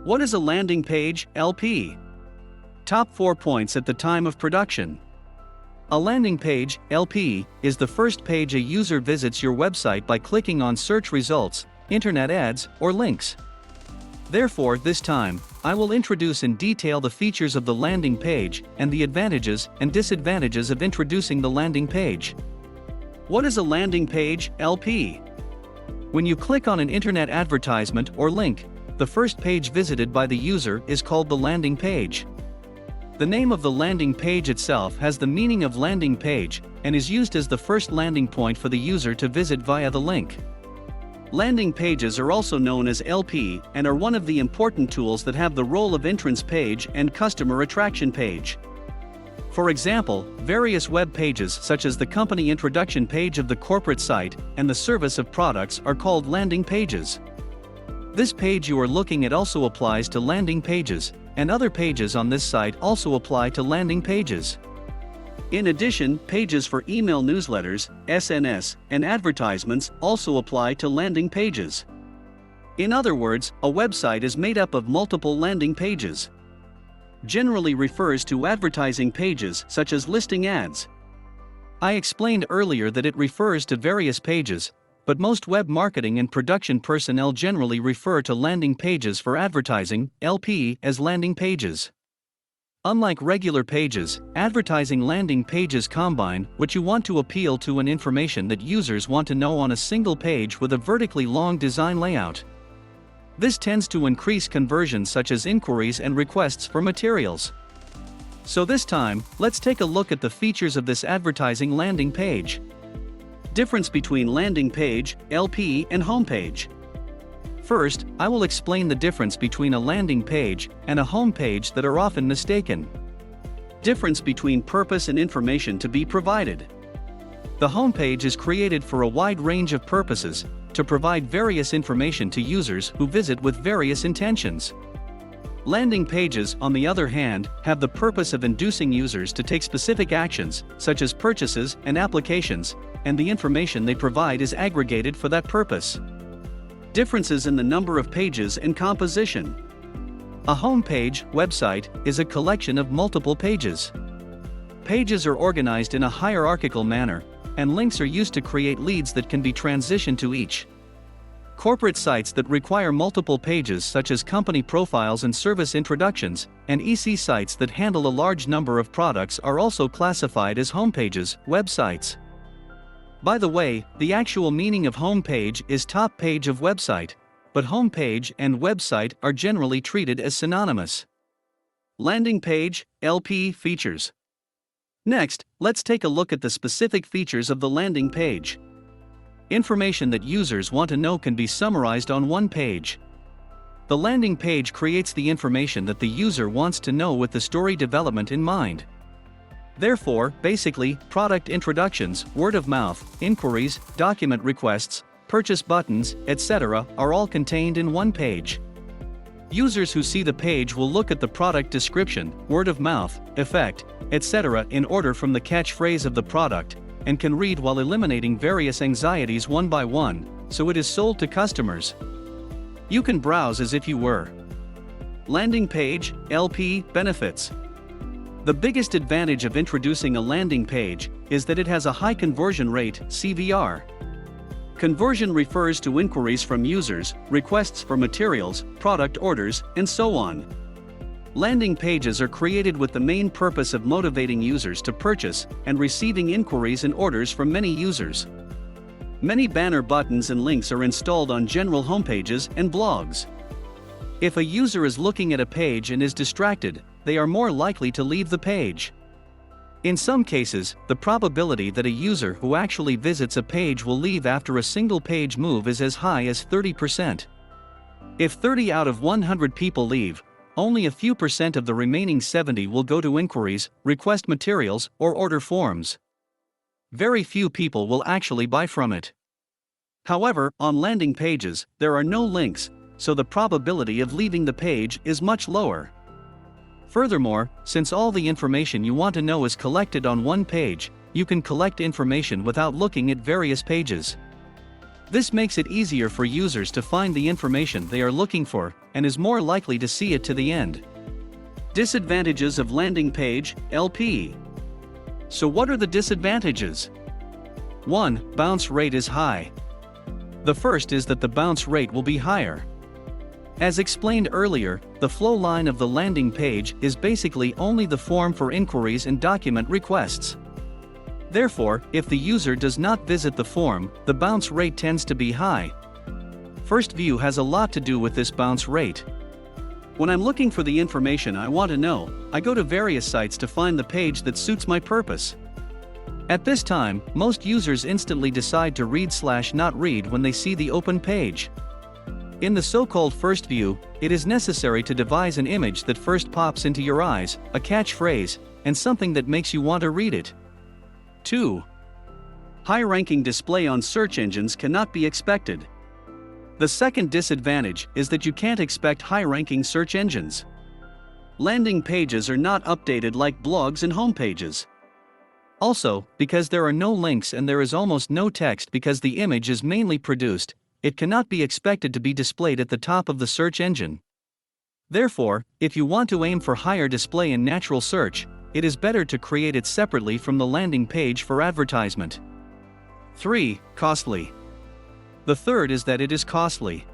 What is a landing page, LP? Top 4 points at the time of production. A landing page, LP, is the first page a user visits your website by clicking on search results, internet ads, or links. Therefore, this time, I will introduce in detail the features of the landing page and the advantages and disadvantages of introducing the landing page. What is a landing page, LP? When you click on an internet advertisement or link, the first page visited by the user is called the landing page. The name of the landing page itself has the meaning of landing page and is used as the first landing point for the user to visit via the link. Landing pages are also known as LP and are one of the important tools that have the role of entrance page and customer attraction page. For example, various web pages such as the company introduction page of the corporate site and the service of products are called landing pages. This page you are looking at also applies to landing pages, and other pages on this site also apply to landing pages. In addition, pages for email newsletters, SNS, and advertisements also apply to landing pages. In other words, a website is made up of multiple landing pages. Generally refers to advertising pages such as listing ads. I explained earlier that it refers to various pages, but most web marketing and production personnel generally refer to landing pages for advertising, LP, as landing pages. Unlike regular pages, advertising landing pages combine what you want to appeal to and information that users want to know on a single page with a vertically long design layout. This tends to increase conversions such as inquiries and requests for materials. So this time, let's take a look at the features of this advertising landing page. Difference between landing page, LP, and homepage. First, I will explain the difference between a landing page and a home page that are often mistaken. Difference between purpose and information to be provided. The home page is created for a wide range of purposes, to provide various information to users who visit with various intentions. Landing pages, on the other hand, have the purpose of inducing users to take specific actions, such as purchases and applications, and the information they provide is aggregated for that purpose. Differences in the number of pages and composition. A home page, website, is a collection of multiple pages. Pages are organized in a hierarchical manner, and links are used to create leads that can be transitioned to each. Corporate sites that require multiple pages such as company profiles and service introductions, and EC sites that handle a large number of products are also classified as homepages, websites. By the way, the actual meaning of homepage is top page of website, but homepage and website are generally treated as synonymous. Landing page, LP features. Next, let's take a look at the specific features of the landing page. Information that users want to know can be summarized on one page. The landing page creates the information that the user wants to know with the story development in mind. Therefore, basically, product introductions, word of mouth, inquiries, document requests, purchase buttons, etc. are all contained in one page. Users who see the page will look at the product description, word of mouth, effect, etc. in order from the catchphrase of the product, and can read while eliminating various anxieties one by one, so it is sold to customers. You can browse as if you were. Landing page, LP, benefits. The biggest advantage of introducing a landing page is that it has a high conversion rate, CVR. Conversion refers to inquiries from users, requests for materials, product orders, and so on. Landing pages are created with the main purpose of motivating users to purchase and receiving inquiries and orders from many users. Many banner buttons and links are installed on general homepages and blogs. If a user is looking at a page and is distracted, they are more likely to leave the page. In some cases, the probability that a user who actually visits a page will leave after a single page move is as high as 30%. If 30 out of 100 people leave, only a few percent of the remaining 70 will go to inquiries, request materials, or order forms. Very few people will actually buy from it. However, on landing pages, there are no links, so the probability of leaving the page is much lower. Furthermore, since all the information you want to know is collected on one page, you can collect information without looking at various pages. This makes it easier for users to find the information they are looking for and is more likely to see it to the end. Disadvantages of landing page LP. So what are the disadvantages? 1. Bounce rate is high. The first is that the bounce rate will be higher. As explained earlier, the flow line of the landing page is basically only the form for inquiries and document requests. Therefore, if the user does not visit the form, the bounce rate tends to be high. First view has a lot to do with this bounce rate. When I'm looking for the information I want to know, I go to various sites to find the page that suits my purpose. At this time, most users instantly decide to read/not read when they see the open page. In the so-called first view, it is necessary to devise an image that first pops into your eyes, a catchphrase, and something that makes you want to read it. 2. High-ranking display on search engines cannot be expected. The second disadvantage is that you can't expect high-ranking search engines. Landing pages are not updated like blogs and homepages. Also, because there are no links and there is almost no text because the image is mainly produced, it cannot be expected to be displayed at the top of the search engine. Therefore, if you want to aim for higher display in natural search, it is better to create it separately from the landing page for advertisement. 3. Costly. The third is that it is costly.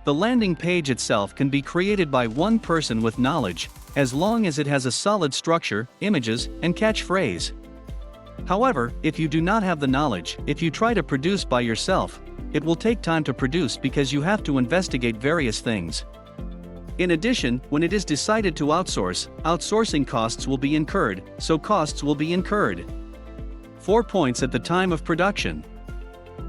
The landing page itself can be created by one person with knowledge, as long as it has a solid structure, images, and catchphrase. However, if you do not have the knowledge, if you try to produce by yourself, it will take time to produce because you have to investigate various things. In addition, when it is decided to outsource, outsourcing costs will be incurred, so costs will be incurred. 4 points at the time of production.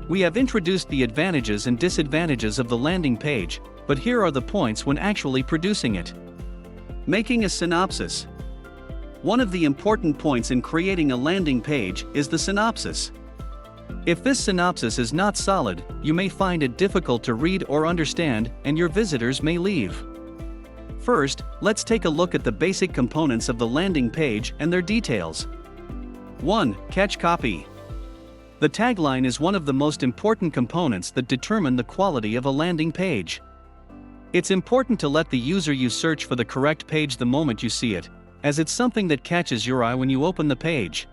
We have introduced the advantages and disadvantages of the landing page, but here are the points when actually producing it. Making a synopsis. One of the important points in creating a landing page is the synopsis. If this synopsis is not solid, you may find it difficult to read or understand, and your visitors may leave. First, let's take a look at the basic components of the landing page and their details. 1. Catch copy. The tagline is one of the most important components that determine the quality of a landing page. It's important to let the user use search for the correct page the moment you see it, as it's something that catches your eye when you open the page.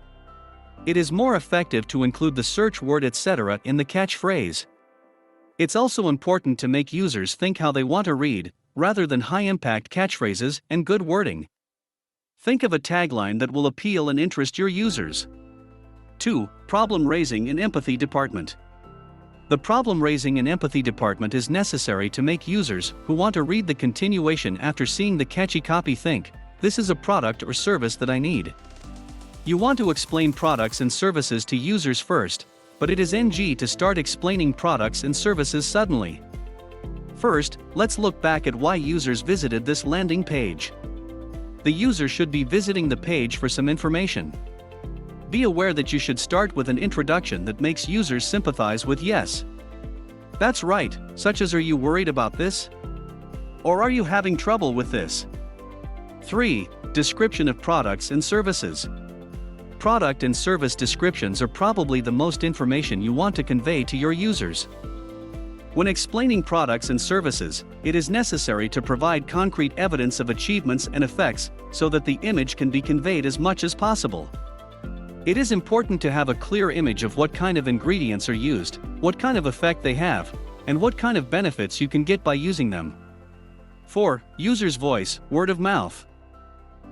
It is more effective to include the search word etc. in the catchphrase. It's also important to make users think how they want to read, rather than high-impact catchphrases and good wording. Think of a tagline that will appeal and interest your users. 2. Problem raising and empathy department. The problem raising and empathy department is necessary to make users who want to read the continuation after seeing the catchy copy think, this is a product or service that I need. You want to explain products and services to users first, but it is NG to start explaining products and services suddenly. First, let's look back at why users visited this landing page. The user should be visiting the page for some information. Be aware that you should start with an introduction that makes users sympathize with yes. That's right, such as are you worried about this? Or are you having trouble with this? 3. Description of products and services. Product and service descriptions are probably the most information you want to convey to your users. When explaining products and services, it is necessary to provide concrete evidence of achievements and effects so that the image can be conveyed as much as possible. It is important to have a clear image of what kind of ingredients are used, what kind of effect they have, and what kind of benefits you can get by using them. 4. User's voice, word of mouth.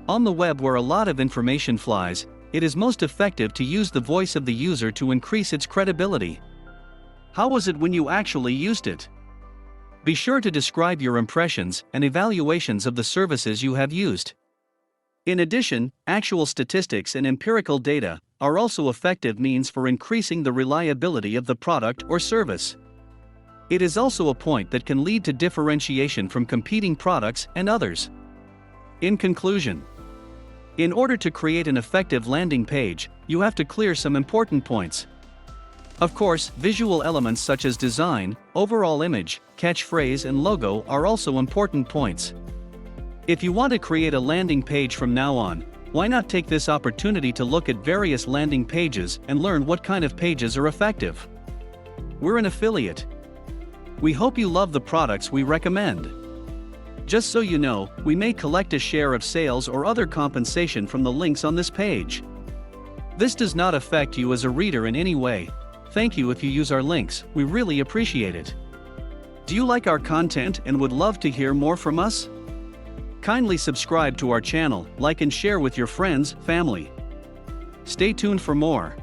On the web where a lot of information flies, it is most effective to use the voice of the user to increase its credibility. How was it when you actually used it? Be sure to describe your impressions and evaluations of the services you have used. In addition, actual statistics and empirical data are also effective means for increasing the reliability of the product or service. It is also a point that can lead to differentiation from competing products and others. In conclusion, in order to create an effective landing page, you have to clear some important points. Of course, visual elements such as design, overall image, catchphrase, and logo are also important points. If you want to create a landing page from now on, why not take this opportunity to look at various landing pages and learn what kind of pages are effective? we're an affiliate. We hope you love the products we recommend. Just so you know, we may collect a share of sales or other compensation from the links on this page. This does not affect you as a reader in any way. Thank you if you use our links, we really appreciate it. Do you like our content and would love to hear more from us? Kindly subscribe to our channel, like and share with your friends, family. Stay tuned for more.